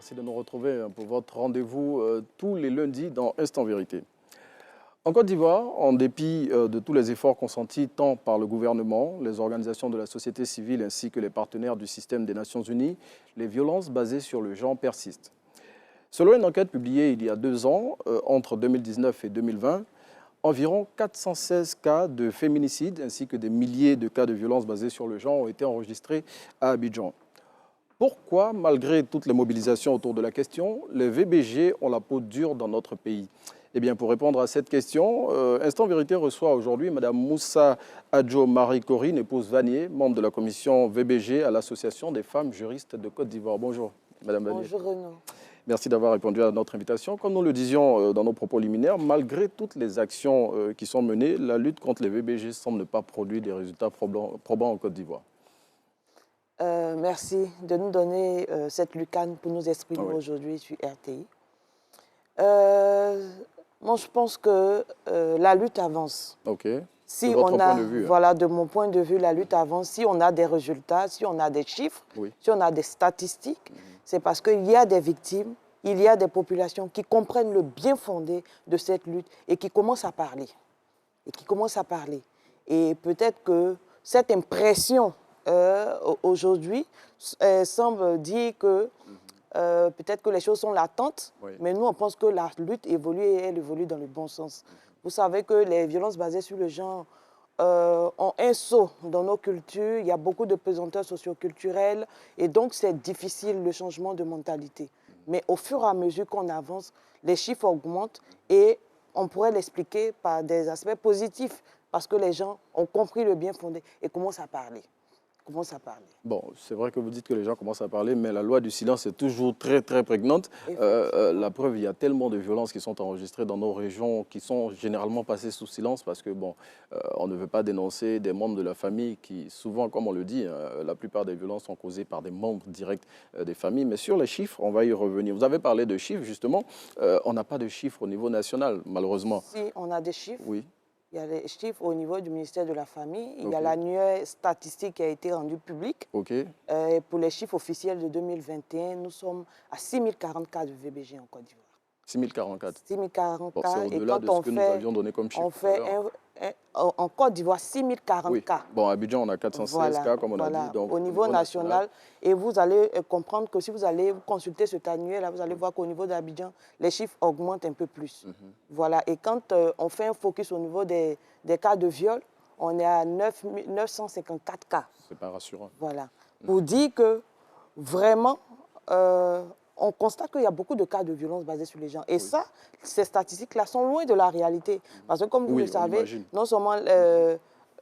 Merci de nous retrouver pour votre rendez-vous tous les lundis dans Instant Vérité. En Côte d'Ivoire, en dépit de tous les efforts consentis tant par le gouvernement, les organisations de la société civile ainsi que les partenaires du système des Nations Unies, les violences basées sur le genre persistent. Selon une enquête publiée il y a 2 ans, entre 2019 et 2020, environ 416 cas de féminicide ainsi que des milliers de cas de violences basées sur le genre ont été enregistrés à Abidjan. Pourquoi, malgré toutes les mobilisations autour de la question, les VBG ont la peau dure dans notre pays? Eh bien, pour répondre à cette question, Instant Vérité reçoit aujourd'hui Mme Moussa Adjo Marie Corinne, épouse Vanier, membre de la commission VBG à l'Association des femmes juristes de Côte d'Ivoire. Bonjour, Mme Vanier. Bonjour Renaud. Merci d'avoir répondu à notre invitation. Comme nous le disions dans nos propos liminaires, malgré toutes les actions qui sont menées, la lutte contre les VBG semble ne pas produire des résultats probants en Côte d'Ivoire. Merci de nous donner cette lucane pour nous exprimer aujourd'hui sur RTI. Moi, je pense que la lutte avance. Ok. Si de votre on a, point de vue, voilà, de mon point de vue, la lutte avance. Si on a des résultats, si on a des chiffres, si on a des statistiques, c'est parce qu'il y a des victimes, il y a des populations qui comprennent le bien fondé de cette lutte et qui commencent à parler. Et peut-être que cette impression aujourd'hui semble dire que peut-être que les choses sont latentes, mais nous, on pense que la lutte évolue et elle évolue dans le bon sens. Vous savez que les violences basées sur le genre ont un saut dans nos cultures. Il y a beaucoup de pesanteurs socioculturelles et donc c'est difficile le changement de mentalité. Mais au fur et à mesure qu'on avance, les chiffres augmentent et on pourrait l'expliquer par des aspects positifs parce que les gens ont compris le bien fondé et commencent à parler. Bon, c'est vrai que vous dites que les gens commencent à parler, mais la loi du silence est toujours très, très prégnante. La preuve, il y a tellement de violences qui sont enregistrées dans nos régions, qui sont généralement passées sous silence parce que, bon, on ne veut pas dénoncer des membres de la famille qui, souvent, comme on le dit, la plupart des violences sont causées par des membres directs des familles. Mais sur les chiffres, on va y revenir. Vous avez parlé de chiffres, justement. On n'a pas de chiffres au niveau national, malheureusement. Si, on a des chiffres. Oui. Il y a les chiffres au niveau du ministère de la Famille. Il y a l'annuaire statistique qui a été rendu public. Et pour les chiffres officiels de 2021, nous sommes à 6040 cas de VBG en Côte d'Ivoire. 6044. 6040 cas. C'est au-delà de ce que nous avions donné comme chiffre. On fait en Côte d'Ivoire 6040 cas. Bon, à Abidjan, on a 416 cas, comme on a dit. Donc, au niveau national. Et vous allez comprendre que si vous allez consulter cet annuaire, là, vous allez voir qu'au niveau d'Abidjan, les chiffres augmentent un peu plus. Voilà. Et quand on fait un focus au niveau des cas de viol, on est à 954 cas. C'est pas rassurant. Voilà. Pour dire que vraiment, on constate qu'il y a beaucoup de cas de violence basés sur les gens. Et ça, ces statistiques-là sont loin de la réalité. Parce que comme vous le savez, non seulement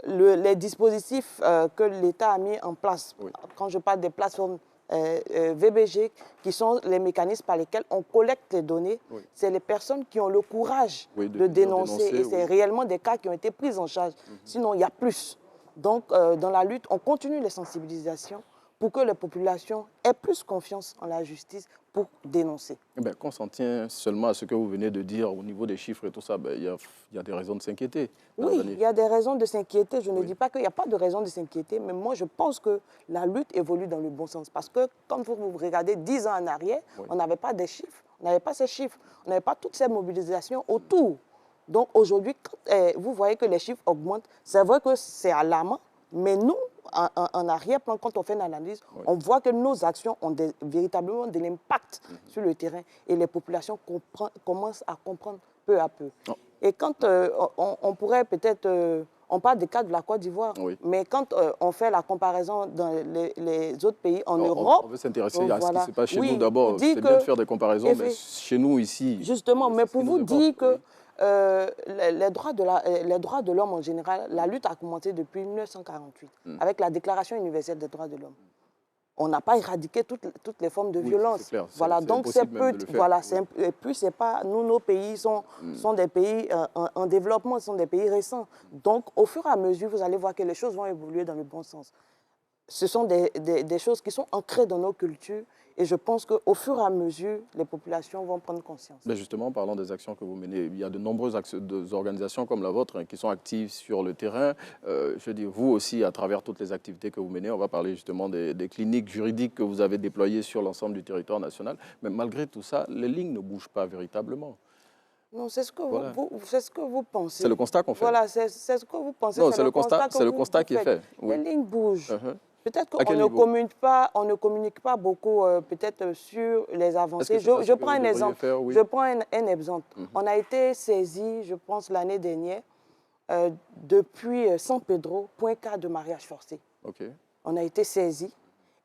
les dispositifs que l'État a mis en place, quand je parle des plateformes VBG, qui sont les mécanismes par lesquels on collecte les données, c'est les personnes qui ont le courage de dénoncer. Et c'est réellement des cas qui ont été pris en charge. Sinon, il y a plus. Donc, dans la lutte, on continue les sensibilisations pour que les populations aient plus confiance en la justice pour dénoncer. Eh bien, quand on s'en tient seulement à ce que vous venez de dire au niveau des chiffres et tout ça, il y a des raisons de s'inquiéter. Oui, il y a des raisons de s'inquiéter. Je ne dis pas qu'il n'y a pas de raison de s'inquiéter, mais moi, je pense que la lutte évolue dans le bon sens. Parce que quand vous regardez 10 ans en arrière, on n'avait pas des chiffres, on n'avait pas ces chiffres, on n'avait pas toutes ces mobilisations autour. Donc aujourd'hui, vous voyez que les chiffres augmentent. C'est vrai que c'est alarmant, mais nous, en arrière-plan, quand on fait une analyse, on voit que nos actions ont véritablement de l'impact sur le terrain et les populations commencent à comprendre peu à peu. Et quand on pourrait peut-être... on parle des cas de la Côte d'Ivoire, mais quand on fait la comparaison dans les autres pays en Europe... On veut s'intéresser à ce qui se passe chez nous d'abord. C'est bien de faire des comparaisons, mais chez nous ici... Justement, mais pour vous dire que les droits de l'homme en général, la lutte a commencé depuis 1948, avec la Déclaration universelle des droits de l'homme. On n'a pas éradiqué toutes les formes de violence. Clair, voilà, donc c'est peu. Voilà, et puis c'est pas. Nos pays sont des pays en développement, sont des pays récents. Donc, au fur et à mesure, vous allez voir que les choses vont évoluer dans le bon sens. ce sont des choses qui sont ancrées dans nos cultures. Et je pense qu'au fur et à mesure, les populations vont prendre conscience. Mais justement, en parlant des actions que vous menez, il y a de nombreuses organisations comme la vôtre qui sont actives sur le terrain. Je veux dire, vous aussi, à travers toutes les activités que vous menez, on va parler justement des cliniques juridiques que vous avez déployées sur l'ensemble du territoire national. Mais malgré tout ça, les lignes ne bougent pas véritablement. Non, c'est ce que, ce que vous pensez. C'est le constat qu'on fait. Voilà, c'est ce que vous pensez. Non, c'est le constat qui est fait. Oui. Les lignes bougent. Peut-être qu'on ne communique pas beaucoup peut-être sur les avancées. Je prends un exemple. Je prends un exemple. On a été saisi, je pense, l'année dernière, depuis San Pedro, point cas de mariage forcé. On a été saisi.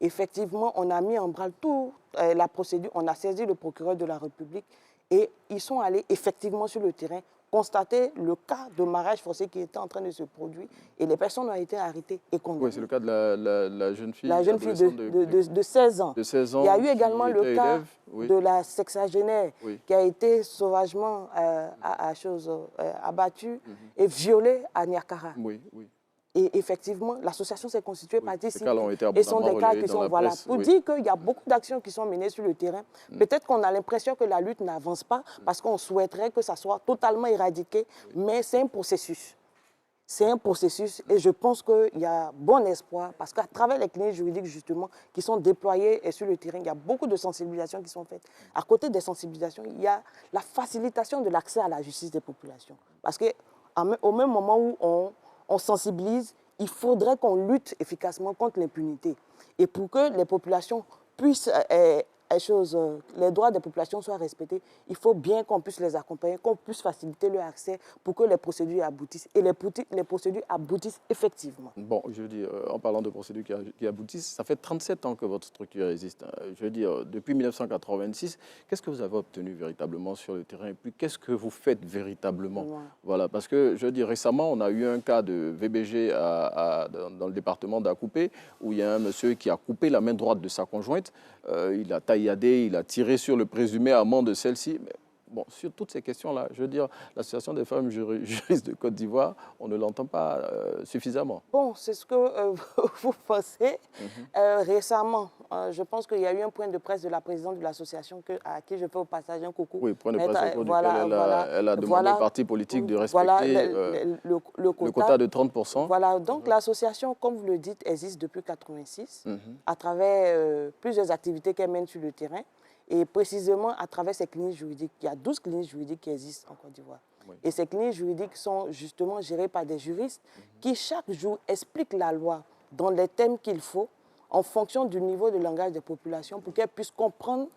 Effectivement, on a mis en branle toute la procédure. On a saisi le procureur de la République et ils sont allés effectivement sur le terrain constater le cas de mariage forcé qui était en train de se produire et les personnes ont été arrêtées et condamnées. Oui, c'est le cas de la jeune fille. La jeune fille de 16 ans. De 16 ans. Il y a eu également le cas de la sexagénaire qui a été sauvagement abattue et violée à Niakara. Oui, oui. Et effectivement, l'association s'est constituée partie civile. Et sont des cas qui sont, voilà, pour dire qu'il y a beaucoup d'actions qui sont menées sur le terrain. Peut-être qu'on a l'impression que la lutte n'avance pas parce qu'on souhaiterait que ça soit totalement éradiqué, mais c'est un processus. C'est un processus et je pense qu'il y a bon espoir parce qu'à travers les cliniques juridiques justement qui sont déployées et sur le terrain, il y a beaucoup de sensibilisations qui sont faites. À côté des sensibilisations, il y a la facilitation de l'accès à la justice des populations. Parce qu'au même moment où on sensibilise, il faudrait qu'on lutte efficacement contre l'impunité. Et pour que les populations puissent, les droits des populations soient respectés, il faut bien qu'on puisse les accompagner, qu'on puisse faciliter leur accès pour que les procédures aboutissent. Et les procédures aboutissent effectivement. Bon, je veux dire, en parlant de procédures qui aboutissent, ça fait 37 ans que votre structure existe. Je veux dire, depuis 1986, qu'est-ce que vous avez obtenu véritablement sur le terrain? Et puis, qu'est-ce que vous faites véritablement? Voilà, parce que, je veux dire, récemment, on a eu un cas de VBG dans le département d'Akoupé, où il y a un monsieur qui a coupé la main droite de sa conjointe. Il a tailladé, il a tiré sur le présumé amant de celle-ci. Bon, sur toutes ces questions-là, je veux dire, l'Association des femmes juristes de Côte d'Ivoire, on ne l'entend pas suffisamment. Bon, c'est ce que vous pensez. Récemment, je pense qu'il y a eu un point de presse de la présidente de l'association à qui je fais au passage un coucou. Oui, point de presse au cours duquel elle a demandé au parti politique de respecter le quota de 30%. Voilà, donc l'association, comme vous le dites, existe depuis 1986 à travers plusieurs activités qu'elle mène sur le terrain. Et précisément à travers ces cliniques juridiques, il y a 12 cliniques juridiques qui existent en Côte d'Ivoire. Oui. Et ces cliniques juridiques sont justement gérées par des juristes qui chaque jour expliquent la loi dans les thèmes qu'il faut en fonction du niveau de langage des populations pour qu'elles puissent comprendre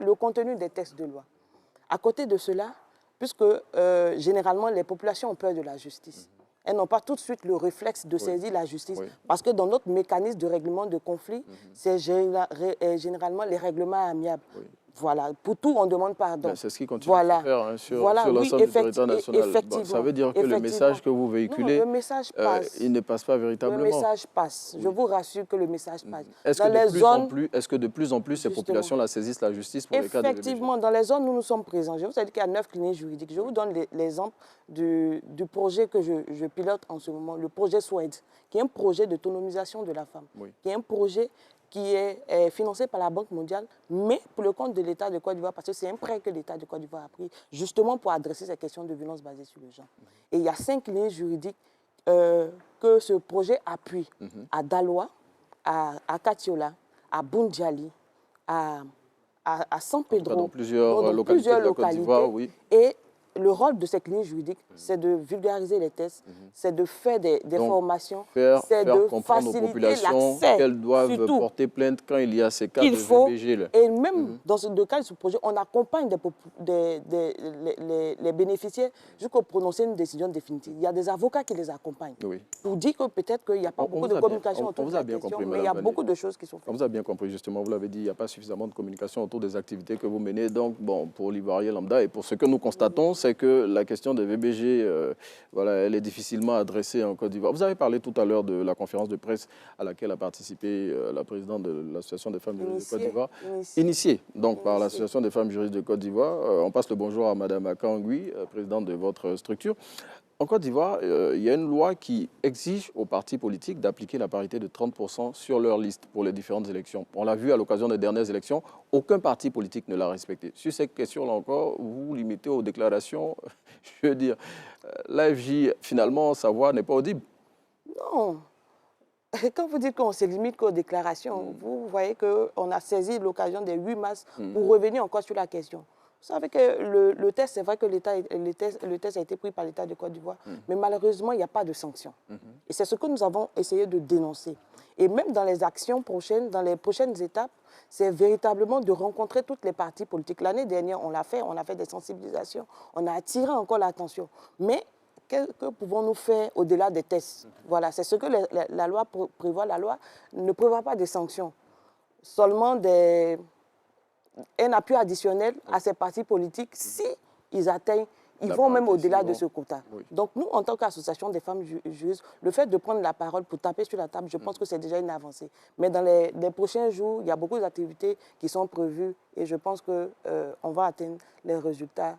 le contenu des textes de loi. À côté de cela, puisque généralement les populations ont peur de la justice, elles n'ont pas tout de suite le réflexe de saisir la justice. Parce que dans notre mécanisme de règlement de conflit, c'est généralement les règlements amiables. Voilà, pour tout, on demande pardon. C'est ce qui continue à se faire sur l'ensemble du territoire national. Bon, ça veut dire que le message que vous véhiculez, le message passe. Il ne passe pas véritablement. Le message passe. Je vous rassure que le message passe. Est-ce que de plus en plus ces populations-là saisissent la justice pour les cas de VBG? Effectivement, dans les zones où nous sommes présents, je vous ai dit qu'il y a 9 cliniques juridiques. Je vous donne l'exemple du projet que je pilote en ce moment, le projet SWED, qui est un projet d'autonomisation de la femme, qui est un projet qui est financé par la Banque mondiale, mais pour le compte de l'État de Côte d'Ivoire, parce que c'est un prêt que l'État de Côte d'Ivoire a pris, justement pour adresser ces questions de violence basées sur le genre. Et il y a 5 cliniques juridiques que ce projet appuie, à Daloa, à Katiola, à Boundjali, à San Pedro, dans plusieurs localités de la Côte d'Ivoire, oui. Et le rôle de ces cliniques juridiques, c'est de vulgariser les tests, c'est de faire des formations, c'est de faciliter l'accès. Qu'elles doivent porter plainte quand il y a ces cas de VBG. Et même dans le cas de ce projet, on accompagne les bénéficiaires jusqu'au prononcer une décision définitive. Il y a des avocats qui les accompagnent. Pour dire que peut-être qu'il n'y a pas beaucoup de communication autour de la question, mais il y a beaucoup de choses qui sont faites. On vous a bien compris, justement. Vous l'avez dit, il n'y a pas suffisamment de communication autour des activités que vous menez. Donc, bon, pour l'Ivoirien lambda et pour ce que nous constatons, c'est que la question des VBG, elle est difficilement adressée en Côte d'Ivoire. Vous avez parlé tout à l'heure de la conférence de presse à laquelle a participé la présidente de l'Association des femmes juristes de Côte d'Ivoire, initiée donc par l'Association des femmes juristes de Côte d'Ivoire. On passe le bonjour à Mme Akangui, présidente de votre structure. En Côte d'Ivoire, il y a une loi qui exige aux partis politiques d'appliquer la parité de 30% sur leur liste pour les différentes élections. On l'a vu à l'occasion des dernières élections, aucun parti politique ne l'a respecté. Sur cette question-là encore, vous vous limitez aux déclarations. Je veux dire, l'AFJ, finalement, sa voix n'est pas audible. Non. Quand vous dites qu'on se limite qu'aux déclarations, vous voyez qu'on a saisi l'occasion des 8 mars pour revenir encore sur la question. Vous savez que le test, c'est vrai que le test a été pris par l'État de Côte d'Ivoire, mais malheureusement, il n'y a pas de sanctions. Et c'est ce que nous avons essayé de dénoncer. Et même dans les actions prochaines, dans les prochaines étapes, c'est véritablement de rencontrer toutes les parties politiques. L'année dernière, on a fait des sensibilisations, on a attiré encore l'attention. Mais que pouvons-nous faire au-delà des tests? Voilà, c'est ce que la loi prévoit. La loi ne prévoit pas de sanctions, seulement un appui additionnel à ces partis politiques si ils atteignent, ils vont même au-delà de ce quota. Oui. Donc nous, en tant qu'association des femmes juges, le fait de prendre la parole pour taper sur la table, je pense que c'est déjà une avancée. Mais dans les prochains jours, il y a beaucoup d'activités qui sont prévues et je pense qu'on va atteindre les résultats.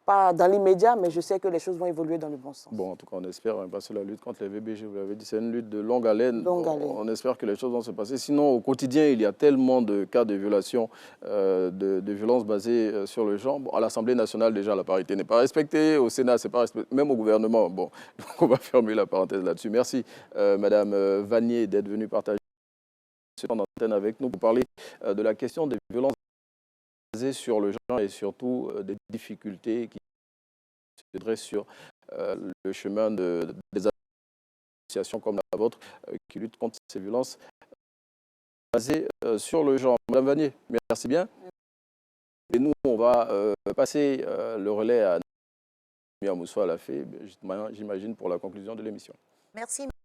Pas dans l'immédiat, mais je sais que les choses vont évoluer dans le bon sens. Bon, en tout cas, on espère, parce que la lutte contre les VBG, vous l'avez dit, c'est une lutte de longue haleine. On espère que les choses vont se passer. Sinon, au quotidien, il y a tellement de cas de violation, de violences basées sur le genre. Bon, à l'Assemblée nationale, déjà, la parité n'est pas respectée. Au Sénat, c'est pas respecté. Même au gouvernement. Bon, donc on va fermer la parenthèse là-dessus. Merci, Madame Vanier, d'être venue partager ce temps d'antenne avec nous pour parler de la question des violences basées sur le genre et surtout des difficultés qui se dressent sur le chemin des associations comme la vôtre qui luttent contre ces violences basées sur le genre. Madame Vanier, merci bien. Et nous, on va passer le relais à Mia Moussa Lafay, j'imagine, pour la conclusion de l'émission. Merci.